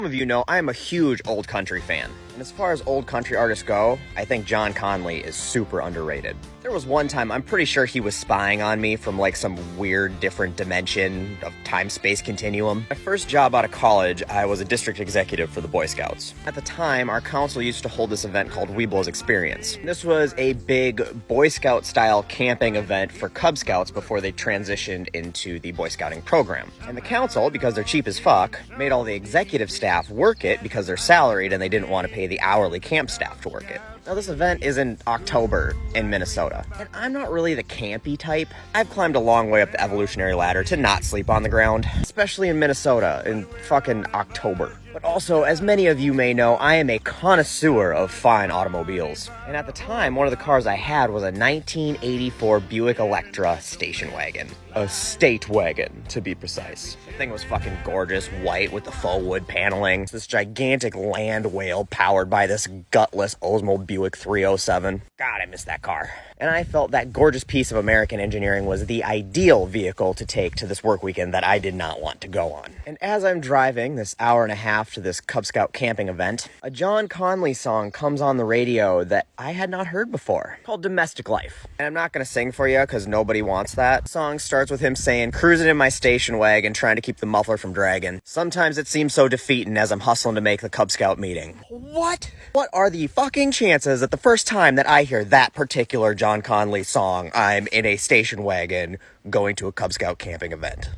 Some of you know I am a huge old country fan, and as far as old country artists go, I think John Conlee is super underrated. There was one time I'm pretty sure he was spying on me from like some weird different dimension of time-space continuum. My first job out of college, I was a district executive for the Boy Scouts. At the time, our council used to hold this event called Weeblo's Experience. This was a big Boy Scout-style camping event for Cub Scouts before they transitioned into the Boy Scouting program. And the council, because they're cheap as fuck, made all the executive staff work it because they're salaried and they didn't want to pay the hourly camp staff to work it. Now, this event is in October in Minnesota, and I'm not really the campy type. I've climbed a long way up the evolutionary ladder to not sleep on the ground, especially in Minnesota in fucking October. But also, as many of you may know, I am a connoisseur of fine automobiles. And at the time, one of the cars I had was a 1984 Buick Electra station wagon. A state wagon, to be precise. The thing was fucking gorgeous, white with the faux wood paneling. This gigantic land whale powered by this gutless Oldsmobile Buick 307. God, I miss that car. And I felt that gorgeous piece of American engineering was the ideal vehicle to take to this work weekend that I did not want to go on. And as I'm driving this hour and a half to this Cub Scout camping event, a John Conlee song comes on the radio that I had not heard before, called Domestic Life. And I'm not going to sing for you because nobody wants that. The song starts with him saying, "Cruising in my station wagon, trying to keep the muffler from dragging. Sometimes it seems so defeating as I'm hustling to make the Cub Scout meeting." What? What are the fucking chances that the first time that I hear that particular John Conlee song, I'm in a station wagon going to a Cub Scout camping event?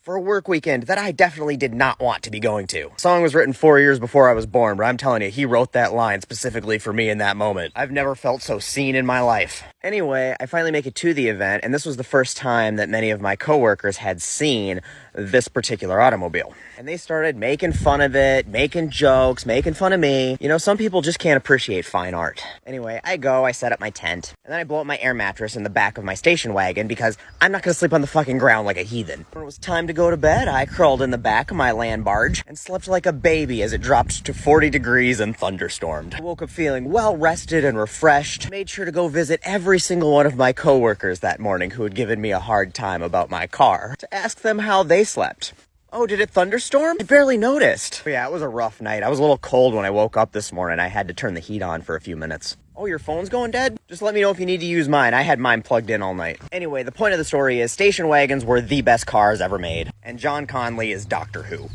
For a work weekend that I definitely did not want to be going to. The song was written 4 years before I was born, but I'm telling you, he wrote that line specifically for me in that moment. I've never felt so seen in my life. Anyway, I finally make it to the event, and this was the first time that many of my coworkers had seen this particular automobile. And they started making fun of it, making jokes, making fun of me. You know, some people just can't appreciate fine art. Anyway, I set up my tent, and then I blow up my air mattress in the back of my station wagon because I'm not gonna sleep on the fucking ground like a heathen. When it was time to go to bed, I crawled in the back of my land barge and slept like a baby as it dropped to 40 degrees and thunderstormed. I woke up feeling well rested and refreshed. Made sure to go visit every single one of my coworkers that morning who had given me a hard time about my car to ask them how they slept. Oh, did it thunderstorm? I barely noticed. But yeah, it was a rough night. I was a little cold when I woke up this morning. I had to turn the heat on for a few minutes. Oh, your phone's going dead? Just let me know if you need to use mine. I had mine plugged in all night. Anyway, the point of the story is station wagons were the best cars ever made, and John Conlee is Doctor Who.